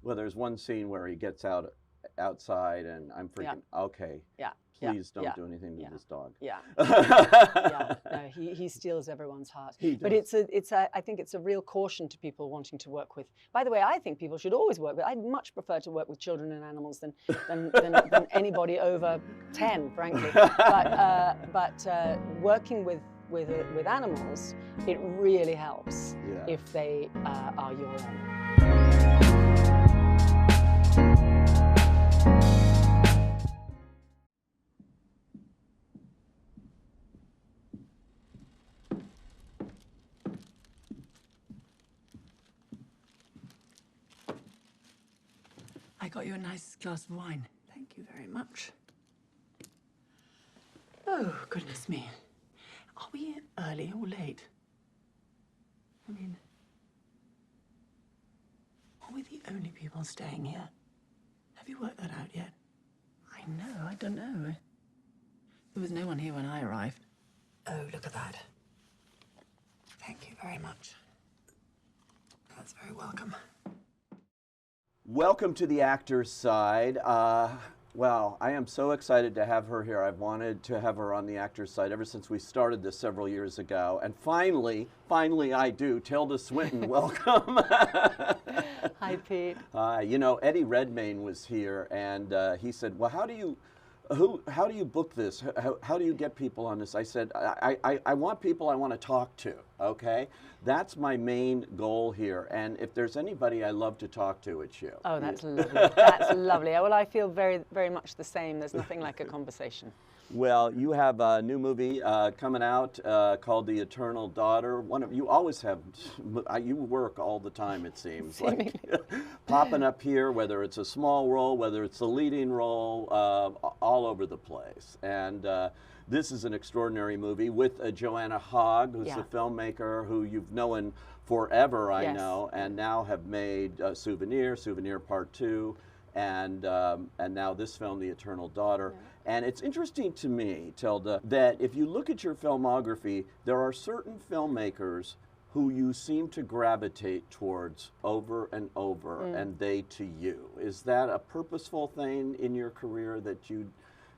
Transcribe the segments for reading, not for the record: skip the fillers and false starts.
Well, there's one scene where he gets outside, and I'm freaking, okay, Yeah. please don't Yeah. do anything to Yeah. this dog. Yeah. Yeah. No, he steals everyone's heart. He But does. I think it's a real caution to people wanting to work with. By the way, I think people should always work with. I'd much prefer to work with children and animals than anybody over 10, frankly. But working with animals, it really helps if they are your own. I got you a nice glass of wine. Thank you very much. Oh, goodness me. Are we early or late? I mean, are we the only people staying here? Have you worked that out yet? I know, I don't know. There was no one here when I arrived. Oh, look at that. Thank you very much. That's very welcome. Welcome to the Actor's Side. Well, I am so excited to have her here. I've wanted to have her on the Actor's Side ever since we started this several years ago. And finally I do. Tilda Swinton, welcome. Hi, Pete. You know, Eddie Redmayne was here, and he said, well, how do you book this? How do you get people on this? I said, I want people I want to talk to, okay? That's my main goal here. And if there's anybody I love to talk to, it's you. Oh, that's lovely. That's lovely. Well, I feel very, very much the same. There's nothing like a conversation. Well, you have a new movie coming out called The Eternal Daughter. You always have, you work all the time, it seems. Like, popping up here, whether it's a small role, whether it's a leading role, all over the place. And this is an extraordinary movie with Joanna Hogg, who's a filmmaker who you've known forever, I know, and now have made Souvenir Part 2, and now this film, The Eternal Daughter. And it's interesting to me, Tilda, that if you look at your filmography, there are certain filmmakers who you seem to gravitate towards over and over, and they to you. Is that a purposeful thing in your career that you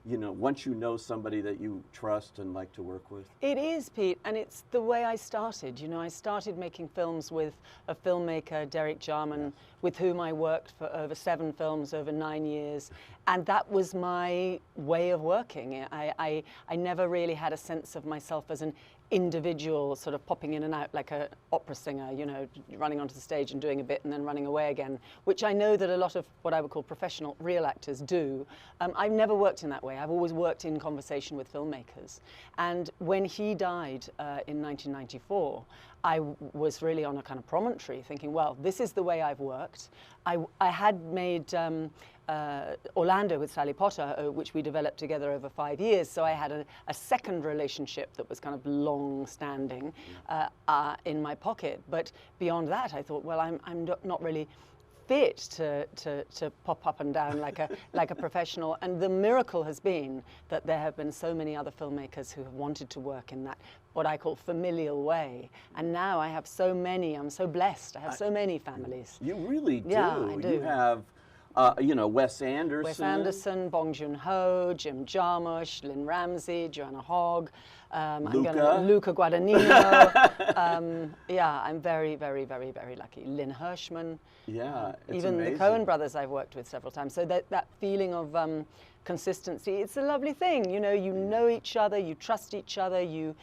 know, once you know somebody that you trust and like to work with? It is, Pete, and it's the way I started. You know, I started making films with a filmmaker, Derek Jarman, with whom I worked for over 7 films over 9 years, and that was my way of working. I never really had a sense of myself as an individual sort of popping in and out like an opera singer, you know, running onto the stage and doing a bit and then running away again, which I know that a lot of what I would call professional real actors do. I've never worked in that way. I've always worked in conversation with filmmakers. And when he died in 1994, I was really on a kind of promontory thinking, well, this is the way I've worked. I had made Orlando with Sally Potter, which we developed together over 5 years. So I had a second relationship that was kind of long-standing in my pocket. But beyond that, I thought, well, I'm not really fit to pop up and down like a professional. And the miracle has been that there have been so many other filmmakers who have wanted to work in that, what I call familial way. And now I have so many, I'm so blessed. I have so many families. You really do. Yeah, I do. You have, you know, Wes Anderson. Wes Anderson, Bong Joon-ho, Jim Jarmusch, Lynn Ramsey, Joanna Hogg, Luca Guadagnino. Yeah, I'm very, very, very, very lucky. Lynn Hirschman. Yeah, it's even amazing. the Coen brothers I've worked with several times. So that feeling of consistency, it's a lovely thing. You know each other, you trust each other, you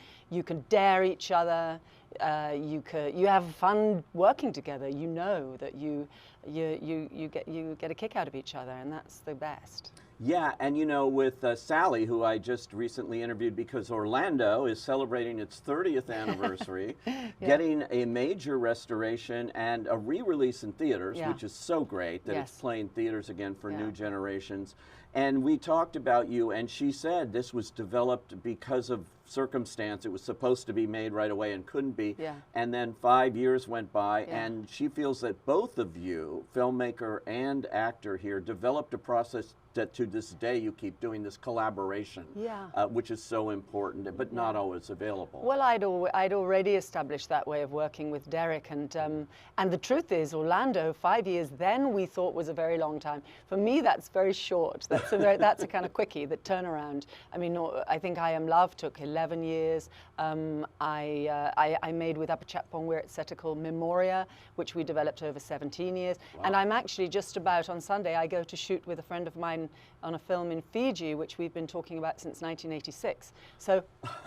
can dare each other. You have fun working together. You know that you get a kick out of each other, and that's the best. Yeah, and you know, with Sally, who I just recently interviewed because Orlando is celebrating its 30th anniversary, getting a major restoration and a re-release in theaters, which is so great that it's playing theaters again for new generations. And we talked about you, and she said this was developed because of circumstance. It was supposed to be made right away and couldn't be. Yeah. And then 5 years went by, Yeah. and she feels that both of you, filmmaker and actor here, developed a process that to this day you keep doing this collaboration, Yeah. which is so important, but not always available. Well, I'd already established that way of working with Derek, and the truth is, Orlando, 5 years then we thought was a very long time. For me, that's very short. That's a kind of quickie, the turnaround. I mean, I think I Am Love took 11 years. I made with Upper Chapon, we're at set called Memoria, which we developed over 17 years. Wow. And I'm actually just about on Sunday, I go to shoot with a friend of mine on a film in Fiji, which we've been talking about since 1986. So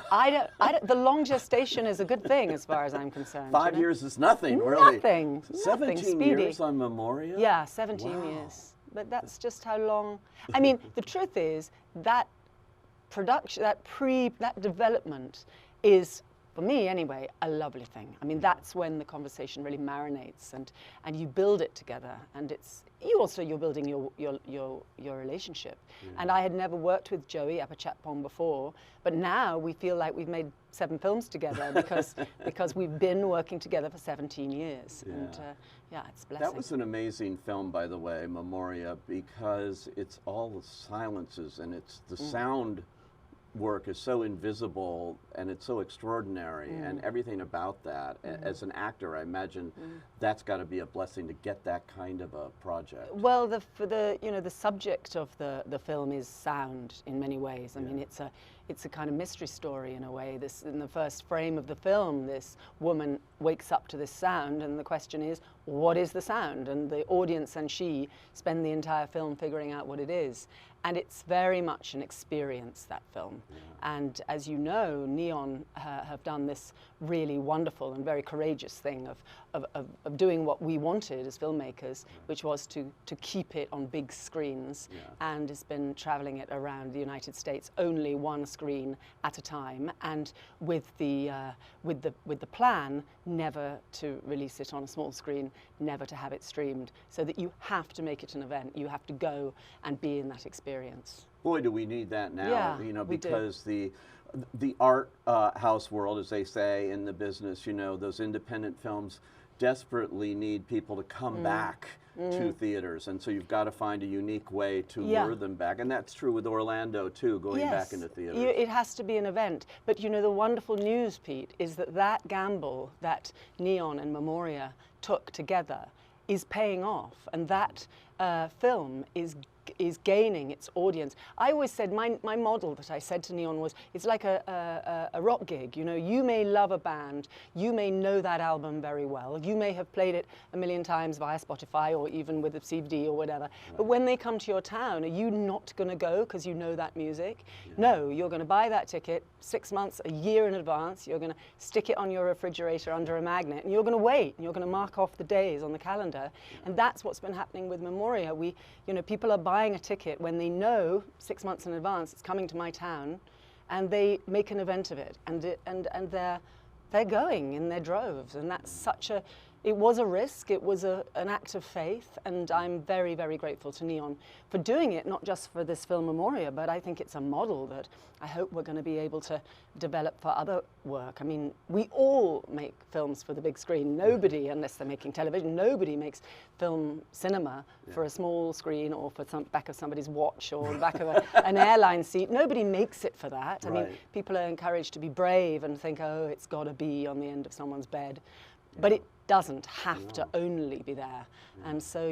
the long gestation is a good thing as far as I'm concerned. 5 years is nothing, really. Nothing. 17 Speedy. years on Memoria? Yeah, 17 Wow. years. But that's just how long. I mean, the truth is that production, that development is, for me anyway, a lovely thing. I mean, that's when the conversation really marinates and you build it together, and you're building your relationship. Yeah. And I had never worked with Joey Apichatpong before, but now we feel like we've made 7 films together because we've been working together for 17 years. Yeah. And yeah, it's a blessing. That was an amazing film, by the way, Memoria, because it's all the silences and it's the sound work is so invisible and it's so extraordinary, and everything about that. As an actor, I imagine that's got to be a blessing to get that kind of a project. Well, the subject of the film is sound in many ways. I mean, it's a kind of mystery story in a way. In the first frame of the film, this woman wakes up to this sound, and the question is, what is the sound? And the audience and she spend the entire film figuring out what it is. And it's very much an experience, that film. Yeah. And as you know, Neon have done this really wonderful and very courageous thing of doing what we wanted as filmmakers, which was to keep it on big screens, and has been traveling it around the United States, only one screen at a time, and with the plan never to release it on a small screen, never to have it streamed, so that you have to make it an event. You have to go and be in that experience. Boy, do we need that now, Yeah, you know, we do. because the art house world, as they say in the business, you know, those independent films desperately need people to come back to theaters, and so you've got to find a unique way to lure them back, and that's true with Orlando too, going back into theaters. It has to be an event, but you know, the wonderful news, Pete, is that gamble that Neon and Memoria took together is paying off, and that film is gaining its audience. I always said, my model that I said to Neon was, it's like a rock gig. You know, you may love a band, you may know that album very well, you may have played it a million times via Spotify or even with a CD or whatever, but when they come to your town, are you not going to go because you know that music? No, you're going to buy that ticket 6 months, a year in advance, you're going to stick it on your refrigerator under a magnet, and you're going to wait, and you're going to mark off the days on the calendar, and that's what's been happening with Memoria. People are buying a ticket when they know 6 months in advance it's coming to my town, and they make an event of it, and they're going in their droves, and that's it was a risk, it was an act of faith, and I'm very, very grateful to Neon for doing it, not just for this film Memoria, but I think it's a model that I hope we're going to be able to develop for other work. I mean, we all make films for the big screen. Nobody, unless they're making television, nobody makes film cinema for a small screen or for some back of somebody's watch or the back of an airline seat. Nobody makes it for that. I mean, people are encouraged to be brave and think, oh, it's got to be on the end of someone's bed. But it doesn't have to only be there. And so,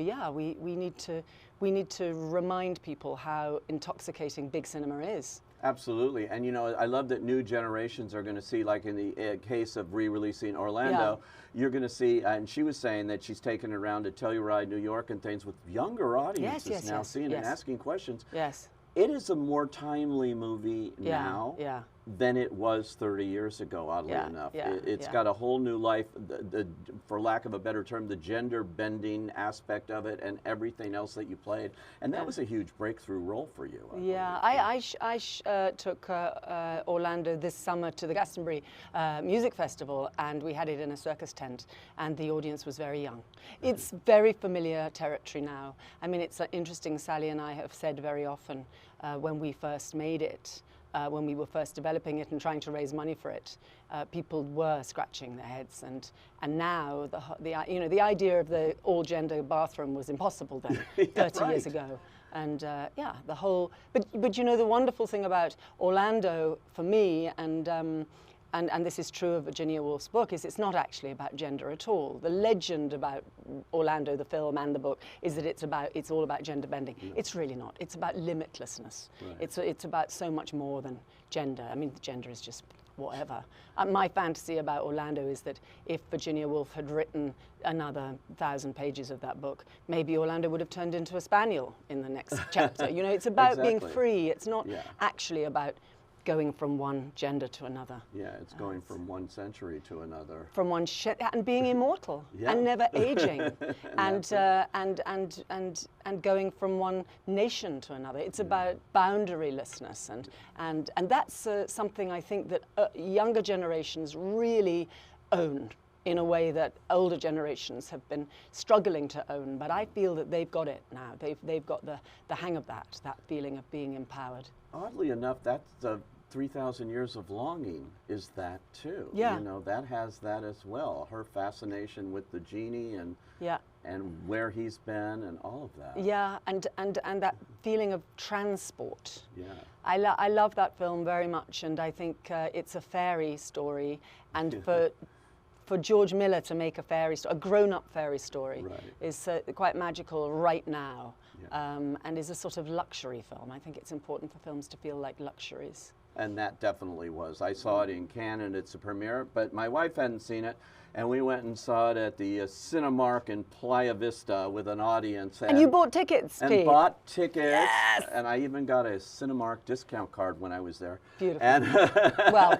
we need to remind people how intoxicating big cinema is. Absolutely, and you know, I love that new generations are going to see, like in the case of re-releasing Orlando, you're going to see, and she was saying that she's taken it around to Telluride, New York and things with younger audiences seeing and asking questions. Yes. It is a more timely movie now. Yeah. than it was 30 years ago, oddly enough. It's got a whole new life, for lack of a better term, the gender bending aspect of it and everything else that you played. And that was a huge breakthrough role for you. I took Orlando this summer to the Glastonbury Music Festival, and we had it in a circus tent, and the audience was very young. It's very familiar territory now. I mean, it's interesting, Sally and I have said very often when we first made it, when we were first developing it and trying to raise money for it, people were scratching their heads, and now the idea of the all-gender bathroom was impossible then, 30 years ago. And the whole, but you know, the wonderful thing about Orlando for me, and this is true of Virginia Woolf's book, is it's not actually about gender at all. The legend about Orlando, the film and the book, is that it's all about gender bending. No. It's really not. It's about limitlessness. Right. It's about so much more than gender. I mean, gender is just whatever. My fantasy about Orlando is that if Virginia Woolf had written another 1,000 pages of that book, maybe Orlando would have turned into a spaniel in the next chapter. You know, it's about being free. It's not actually about going from one gender to another. Yeah, it's going from one century to another. From one and being immortal and never aging, and going from one nation to another. It's about boundarylessness, and that's something I think that younger generations really own in a way that older generations have been struggling to own. But I feel that they've got it now. They've got the hang of that feeling of being empowered. Oddly enough, that's the 3,000 Years of Longing is that too. Yeah. You know, that has that as well. Her fascination with the genie and where he's been and all of that. Yeah, and that feeling of transport. Yeah. I love that film very much, and I think it's a fairy story, and for George Miller to make a fairy story, a grown-up fairy story, is quite magical right now, and is a sort of luxury film. I think it's important for films to feel like luxuries. And that definitely was. I saw it in Cannes, and it's a premiere, but my wife hadn't seen it, and we went and saw it at the Cinemark in Playa Vista with an audience. And you bought tickets, Pete. And bought tickets. Yes! And I even got a Cinemark discount card when I was there. Beautiful. And well,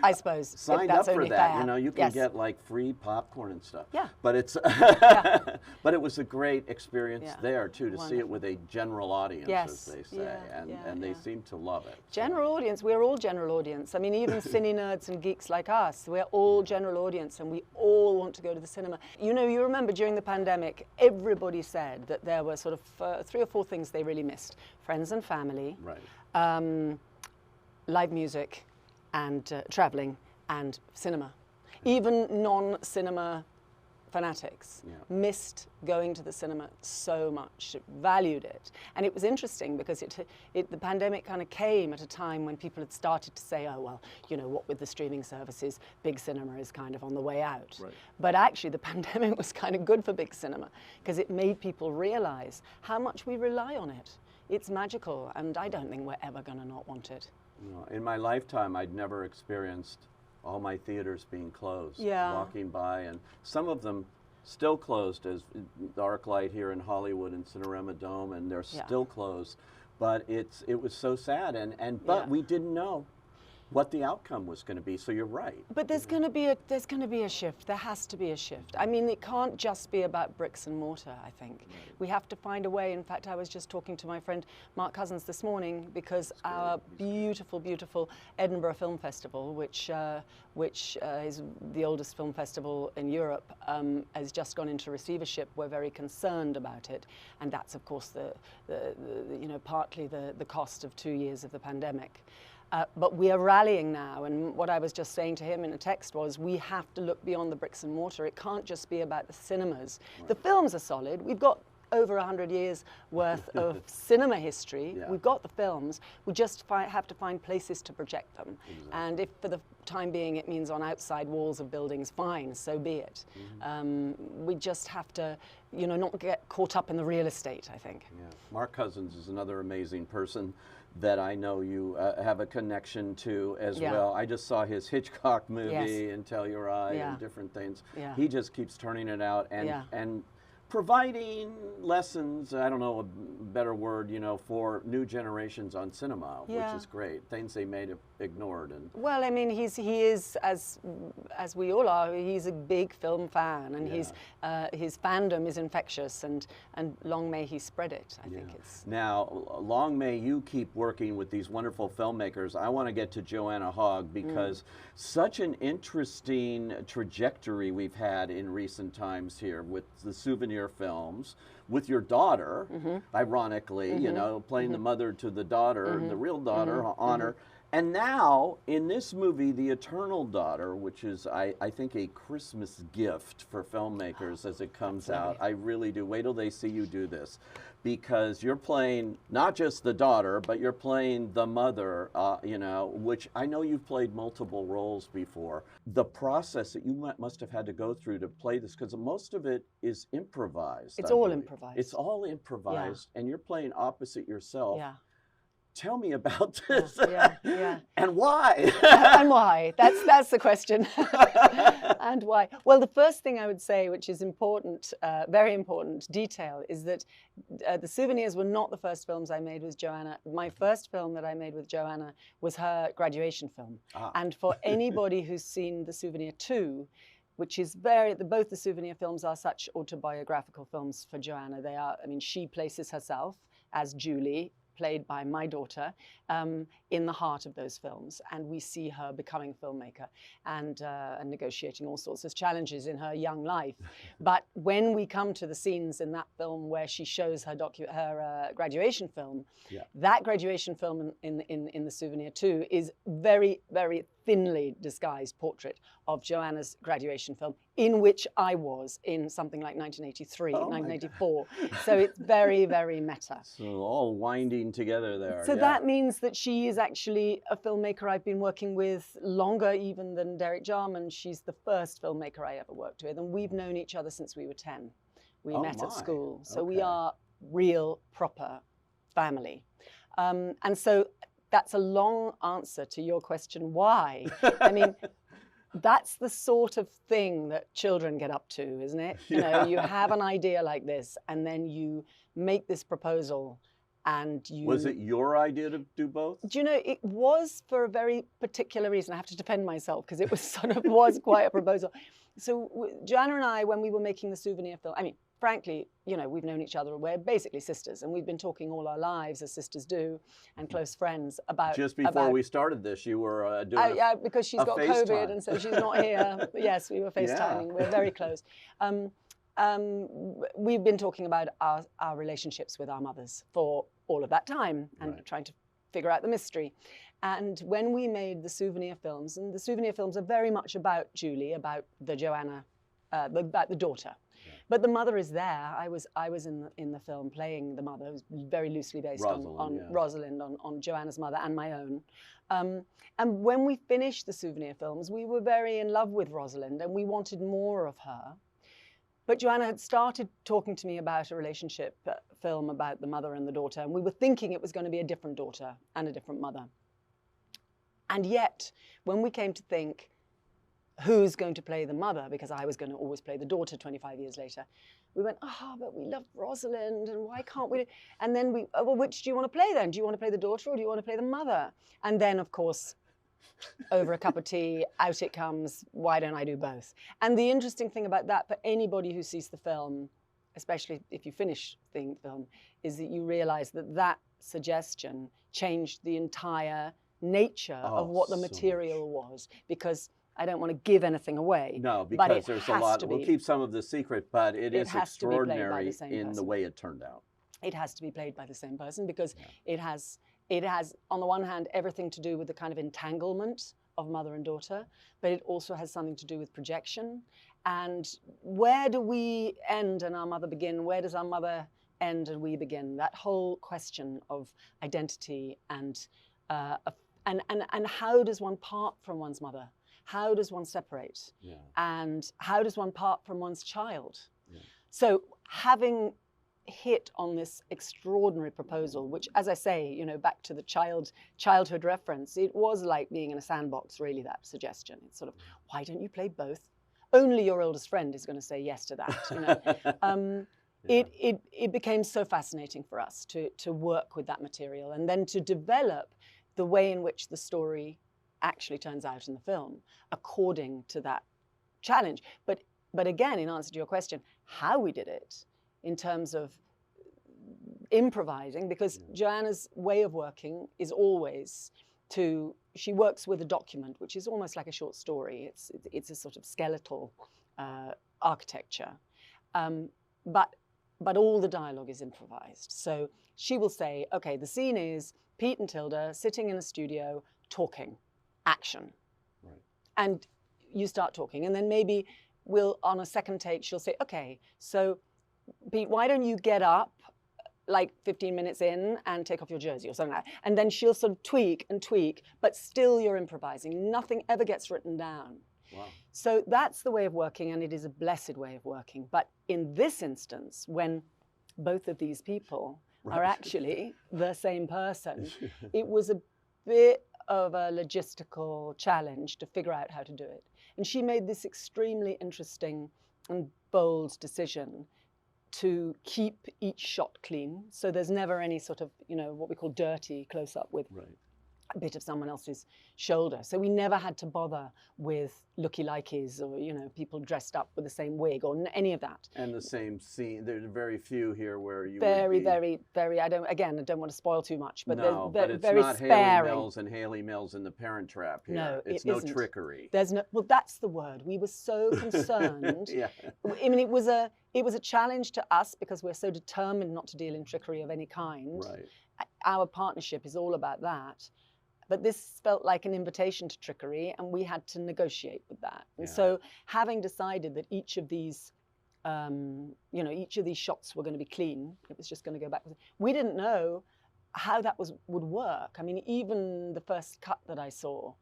I suppose signed that's up for only that. fair. You know, you can get like free popcorn and stuff. Yeah. But it's but it was a great experience there too, to see it with a general audience, as they say, and they seem to love it. General audience. We're all general audience. I mean, even cine nerds and geeks like us, we're all general audience, and we all want to go to the cinema. You know, you remember during the pandemic, everybody said that there were sort of 3 or 4 things they really missed: friends and family, live music, and traveling, and cinema. Even non-cinema fanatics missed going to the cinema so much, valued it. And it was interesting because the pandemic kind of came at a time when people had started to say, oh, well, you know, what with the streaming services, big cinema is kind of on the way out. Right. But actually the pandemic was kind of good for big cinema because it made people realize how much we rely on it. It's magical, and I don't think we're ever going to not want it. No, in my lifetime, I'd never experienced all my theaters being closed, walking by, and some of them still closed, as the ArcLight here in Hollywood and Cinerama Dome, and they're still closed. But it was so sad, but we didn't know what the outcome was going to be. So you're right. But there's going to be a shift. There has to be a shift. I mean, it can't just be about bricks and mortar. I think we have to find a way. In fact, I was just talking to my friend Mark Cousins this morning because our beautiful, beautiful Edinburgh Film Festival, which is the oldest film festival in Europe, has just gone into receivership. We're very concerned about it, and that's of course partly the cost of 2 years of the pandemic. But we are rallying now, and what I was just saying to him in a text was we have to look beyond the bricks and mortar. It can't just be about the cinemas. Right. The films are solid. We've got over 100 years worth of cinema history. We've got the films. We just have to find places to project them. Exactly. And if for the time being it means on outside walls of buildings, fine, so be it. We just have to, you know, not get caught up in the real estate, I think. Yeah. Mark Cousins is another amazing person that I know you have a connection to as well. I just saw his Hitchcock movie and Telluride and different things. Yeah. He just keeps turning it out and providing lessons, I don't know a better word, you know, for new generations on cinema, which is great. Things they may ignored. And well, I mean, he is as we all are. He's a big film fan, and his fandom is infectious, and long may he spread it. I think it's. Now, long may you keep working with these wonderful filmmakers. I want to get to Joanna Hogg, because such an interesting trajectory we've had in recent times here with the souvenir films, with your daughter, ironically, you know, playing the mother to the daughter, the real daughter, Honor. And now, in this movie, The Eternal Daughter, which is, I think, a Christmas gift for filmmakers as it comes out. I really do. Wait till they see you do this. Because you're playing not just the daughter, but you're playing the mother, you know, which I know you've played multiple roles before. The process that you must have had to go through to play this, because most of it is improvised. It's all improvised. It's all improvised, and you're playing opposite yourself. Yeah. Tell me about this. Yeah. And why? And why? That's the question. And why? Well, the first thing I would say, which is important, very important detail, is that the Souvenirs were not the first films I made with Joanna. My first film that I made with Joanna was her graduation film. And for anybody who's seen The Souvenir 2, which is both the Souvenir films are such autobiographical films for Joanna. They are, I mean, she places herself as Julie, played by my daughter, in the heart of those films. And we see her becoming a filmmaker and negotiating all sorts of challenges in her young life. But when we come to the scenes in that film where she shows her graduation film, that graduation film in The Souvenir 2 is very, very thinly disguised portrait of Joanna's graduation film, in which I was in something like 1983, 1984. So it's very, very meta. So all winding together there. So that means that she is actually a filmmaker I've been working with longer even than Derek Jarman. She's the first filmmaker I ever worked with, and we've known each other since we were 10. We met at school. So we are real, proper family. And so that's a long answer to your question, why? I mean, that's the sort of thing that children get up to, isn't it? You know, you have an idea like this, and then you make this proposal, and you... Was it your idea to do both? Do you know, it was for a very particular reason. I have to defend myself, because it was quite a proposal. So Joanna and I, when we were making the Souvenir film, I mean, frankly, you know, we've known each other. We're basically sisters, and we've been talking all our lives, as sisters do, and close friends about... Just before we started this, you were doing yeah, because she's got FaceTime. COVID, and so she's not here. But yes, we were FaceTiming. We're very close. We've been talking about our relationships with our mothers for all of that time, and trying to figure out the mystery. And when we made the Souvenir films, and the Souvenir films are very much about Julie, about the Joanna, about the daughter. But the mother is there. I was in the film playing the mother. It was very loosely based on Rosalind, on Joanna's mother, and my own. And when we finished the Souvenir films, we were very in love with Rosalind, and we wanted more of her. But Joanna had started talking to me about a relationship film about the mother and the daughter, and we were thinking it was going to be a different daughter and a different mother. And yet, when we came to think, who's going to play the mother, because I was going to always play the daughter 25 years later, we went, but we love Rosalind, and why can't we? And then well, which do you want to play then? Do you want to play the daughter, or do you want to play the mother? And then, of course, over a cup of tea, out it comes, why don't I do both? And the interesting thing about that, for anybody who sees the film, especially if you finish the film, is that you realize that that suggestion changed the entire nature of what the material was, because I don't want to give anything away. No, because there's a lot. We'll keep some of the secret, but it is extraordinary in the way it turned out. It has to be played by the same person, because it has, on the one hand, everything to do with the kind of entanglement of mother and daughter, but it also has something to do with projection. And where do we end and our mother begin? Where does our mother end and we begin? That whole question of identity and how does one part from one's mother? How does one separate? And how does one part from one's child? So having hit on this extraordinary proposal, which, as I say, you know, back to the childhood reference, it was like being in a sandbox, really, that suggestion. It's sort of, why don't you play both? Only your oldest friend is going to say yes to that, you know. It became so fascinating for us to work with that material, and then to develop the way in which the story actually turns out in the film according to that challenge. But again, in answer to your question, how we did it in terms of improvising, because Joanna's way of working is always she works with a document, which is almost like a short story. It's a sort of skeletal architecture. But all the dialogue is improvised. So she will say, okay, the scene is Pete and Tilda sitting in a studio talking, action. Right. And you start talking, and then maybe on a second take, she'll say, okay, so Pete, why don't you get up like 15 minutes in and take off your jersey or something like that. And then she'll sort of tweak and tweak, but still you're improvising. Nothing ever gets written down. Wow. So that's the way of working, and it is a blessed way of working. But in this instance, when both of these people are actually the same person, it was a bit of a logistical challenge to figure out how to do it. And she made this extremely interesting and bold decision to keep each shot clean. So there's never any sort of, what we call dirty close-up with a bit of someone else's shoulder. So we never had to bother with looky-likeys or, people dressed up with the same wig or any of that. And the same scene. There's very few here where you very, would be... very, I don't want to spoil too much, but no, they're but it's very not sparing. Haley Mills and Haley Mills in The Parent Trap here. No, it's it no isn't. trickery. Well, that's the word. We were so concerned. Yeah. I mean, it was a challenge to us because we're so determined not to deal in trickery of any kind. Right. Our partnership is all about that. But this felt like an invitation to trickery, and we had to negotiate with that. And so, having decided that each of these shots were going to be clean, it was just going to go back. We didn't know how that would work. I mean, even the first cut that I saw,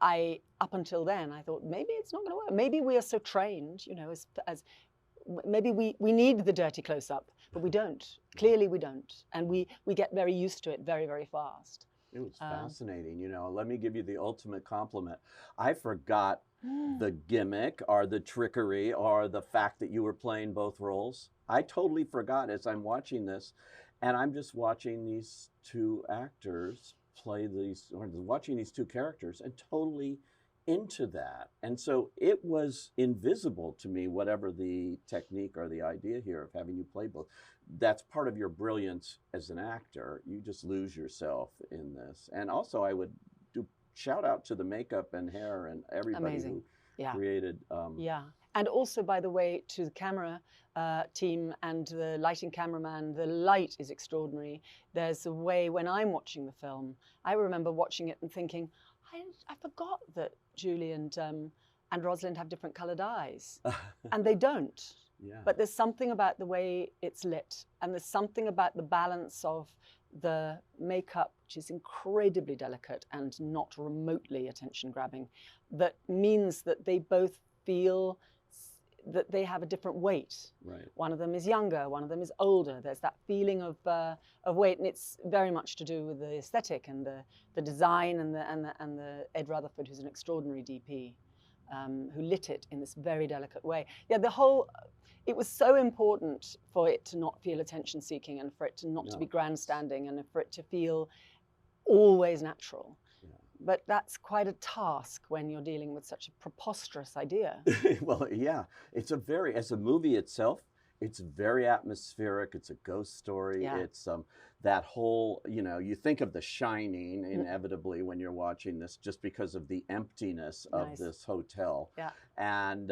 up until then, I thought maybe it's not going to work. Maybe we are so trained, as maybe we need the dirty close-up, but we don't. Clearly, we don't, and we get very used to it very, very fast. It was fascinating. Let me give you the ultimate compliment. I forgot the gimmick or the trickery or the fact that you were playing both roles. I totally forgot as I'm watching this, and I'm just watching these two actors watching these two characters and totally into that. And so it was invisible to me, whatever the technique or the idea here of having you play both. That's part of your brilliance as an actor. You just lose yourself in this. And also I would do shout out to the makeup and hair and everybody who created. And also, by the way, to the camera team and the lighting cameraman, the light is extraordinary. There's a way when I'm watching the film, I remember watching it and thinking, I forgot that Julie and Rosalind have different colored eyes. And they don't. Yeah. But there's something about the way it's lit, and there's something about the balance of the makeup, which is incredibly delicate and not remotely attention-grabbing, that means that they both feel that they have a different weight. Right. One of them is younger, one of them is older. There's that feeling of weight, and it's very much to do with the aesthetic and the design and the Ed Rutherford, who's an extraordinary DP, who lit it in this very delicate way. Yeah, it was so important for it to not feel attention-seeking and for it to not to be grandstanding and for it to feel always natural. Yeah. But that's quite a task when you're dealing with such a preposterous idea. Well, yeah, as a movie itself, it's very atmospheric. It's a ghost story. Yeah. It's that whole, you think of The Shining inevitably when you're watching this, just because of the emptiness of this hotel. Yeah. And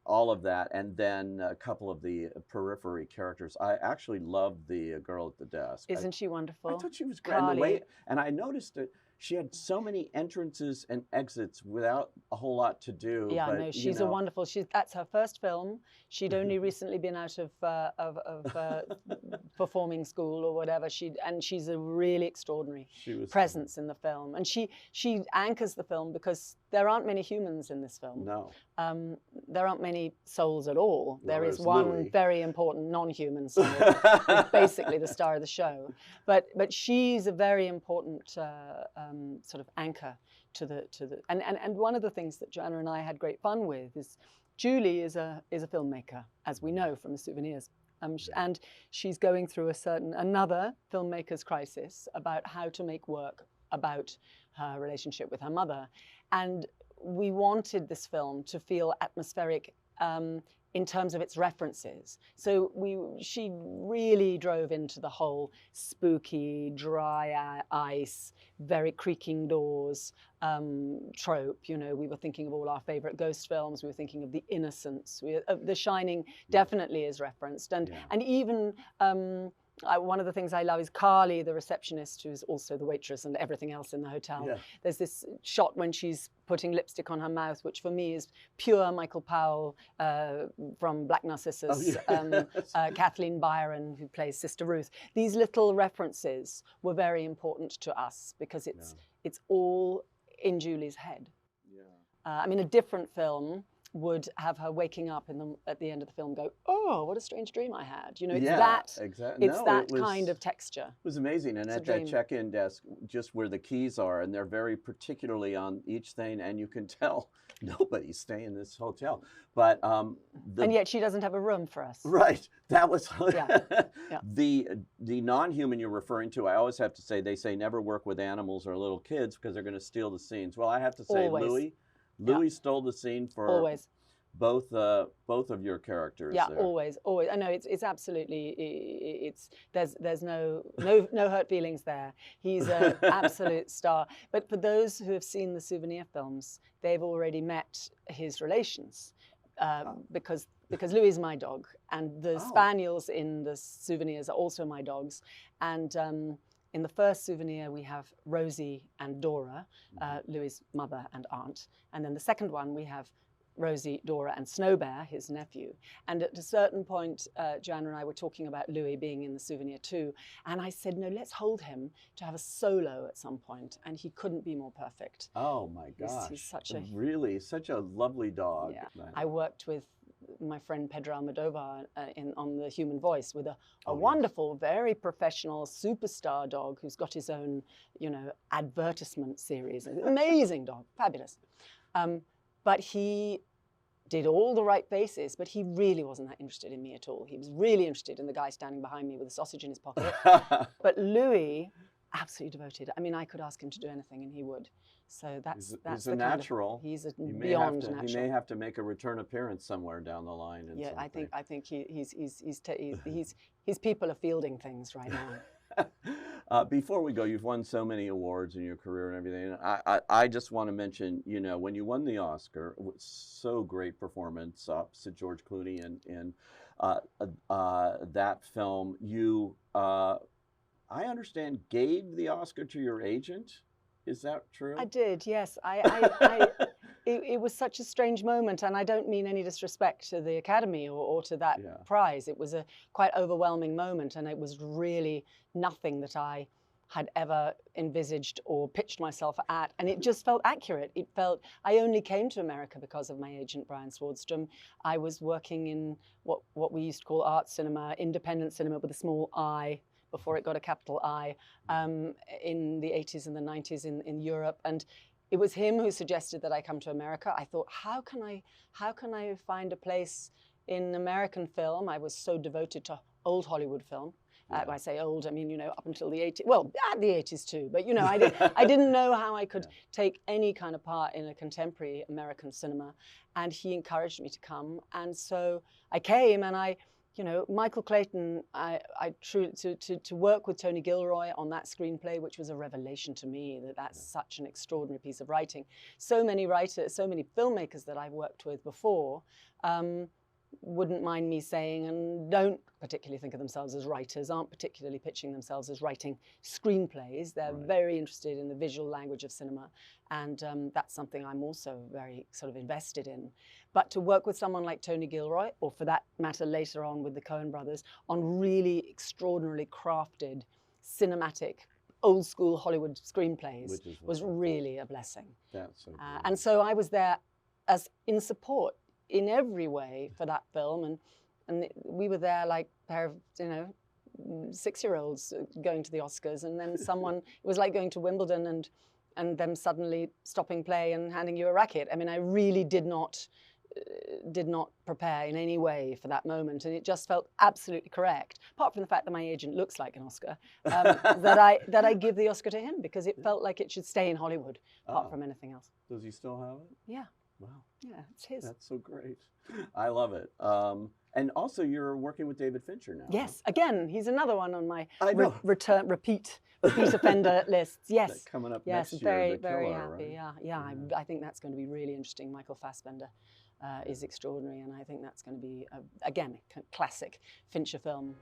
all of that. And then a couple of the periphery characters. I actually loved the girl at the desk. Isn't she wonderful? I thought she was great. And I noticed that she had so many entrances and exits without a whole lot to do. Yeah, but, no, she's a wonderful. That's her first film. She'd only recently been out of performing school or whatever. She's a really extraordinary presence in the film. And she anchors the film because there aren't many humans in this film. No. There aren't many souls at all. Well, there is one very important non-human soul, who's basically the star of the show. But she's a very important sort of anchor to the and one of the things that Joanna and I had great fun with is Julie is a filmmaker, as we know from the souvenirs. And she's going through another filmmaker's crisis about how to make work about her relationship with her mother. And we wanted this film to feel atmospheric in terms of its references. So she really drove into the whole spooky, dry ice, very creaking doors trope. You know, we were thinking of all our favorite ghost films. We were thinking of The Innocents. The Shining definitely is referenced. And even one of the things I love is Carly, the receptionist, who's also the waitress and everything else in the hotel. Yeah. There's this shot when she's putting lipstick on her mouth, which for me is pure Michael Powell from Black Narcissus, Kathleen Byron, who plays Sister Ruth. These little references were very important to us because it's all in Julie's head. Yeah. I mean, a different film would have her waking up at the end of the film go, oh, what a strange dream I had. You know, it's that kind of texture. It was amazing. And at that check-in desk, just where the keys are, and they're very particularly on each thing, and you can tell nobody's staying in this hotel. But and yet she doesn't have a room for us. Right. That was the non-human you're referring to. I always have to say, they say never work with animals or little kids because they're going to steal the scenes. Well, I have to say, Louis stole the scene for both of your characters. Yeah, there. always. I know it's absolutely there's no hurt feelings there. He's an absolute star. But for those who have seen the Souvenir films, they've already met his relations because Louis is my dog, and the spaniels in the Souvenirs are also my dogs, and. In the first Souvenir, we have Rosie and Dora, Louis' mother and aunt. And then the second one, we have Rosie, Dora, and Snow Bear, his nephew. And at a certain point, Joanna and I were talking about Louis being in the Souvenir too. And I said, no, let's hold him to have a solo at some point. And he couldn't be more perfect. Oh my gosh. He's such a lovely dog. Yeah. I worked with my friend Pedro Almodovar on The Human Voice with a wonderful, very professional superstar dog who's got his own, advertisement series. Amazing dog, fabulous. But he did all the right faces, but he really wasn't that interested in me at all. He was really interested in the guy standing behind me with a sausage in his pocket. But Louis, absolutely devoted. I mean, I could ask him to do anything and he would. So that's he's a natural. He's beyond natural. He may have to make a return appearance somewhere down the line. Yeah, I think his people are fielding things right now. Before we go, you've won so many awards in your career and everything. I just want to mention, when you won the Oscar, it was so great performance opposite George Clooney in that film. You, I understand, gave the Oscar to your agent. Is that true? I did, yes. It was such a strange moment, and I don't mean any disrespect to the Academy or to that prize. It was a quite overwhelming moment, and it was really nothing that I had ever envisaged or pitched myself at, and it just felt accurate. It felt, I only came to America because of my agent, Brian Swardstrom. I was working in what we used to call art cinema, independent cinema with a small I, before it got a capital I, in the 80s and the 90s in Europe. And it was him who suggested that I come to America. I thought, how can I find a place in American film? I was so devoted to old Hollywood film. When I say old, I mean, up until the 80s, well, the 80s too, but I didn't know how I could take any kind of part in a contemporary American cinema. And he encouraged me to come. And so I came, and Michael Clayton, to work with Tony Gilroy on that screenplay, which was a revelation to me, that's such an extraordinary piece of writing. So many writers, so many filmmakers that I've worked with before wouldn't mind me saying, and don't particularly think of themselves as writers, aren't particularly pitching themselves as writing screenplays. They're very interested in the visual language of cinema, and that's something I'm also very sort of invested in. But to work with someone like Tony Gilroy, or for that matter later on with the Coen brothers, on really extraordinarily crafted, cinematic, old school Hollywood screenplays was really a blessing. That's so cool. And so I was there as in support in every way for that film, and we were there like a pair of 6-year-olds going to the Oscars, and then someone, it was like going to Wimbledon and them suddenly stopping play and handing you a racket. I mean, I really did not did not prepare in any way for that moment, and it just felt absolutely correct. Apart from the fact that my agent looks like an Oscar, that I give the Oscar to him because it felt like it should stay in Hollywood, apart from anything else. Does he still have it? Yeah. Wow. Yeah, it's his. That's so great. I love it. And also, you're working with David Fincher now. Yes, again, he's another one on my repeat offender lists. Yes, coming up yes, next year. very Killer, happy. right? Yeah. I think that's going to be really interesting. Michael Fassbender is extraordinary, and I think that's going to be again a classic Fincher film.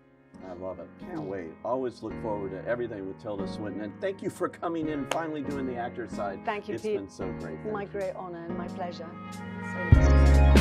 I love it. Can't wait. Always look forward to everything with Tilda Swinton. And thank you for coming in and finally doing the actor side. Thank you, It's Pete. been so great. My great honor and my pleasure. So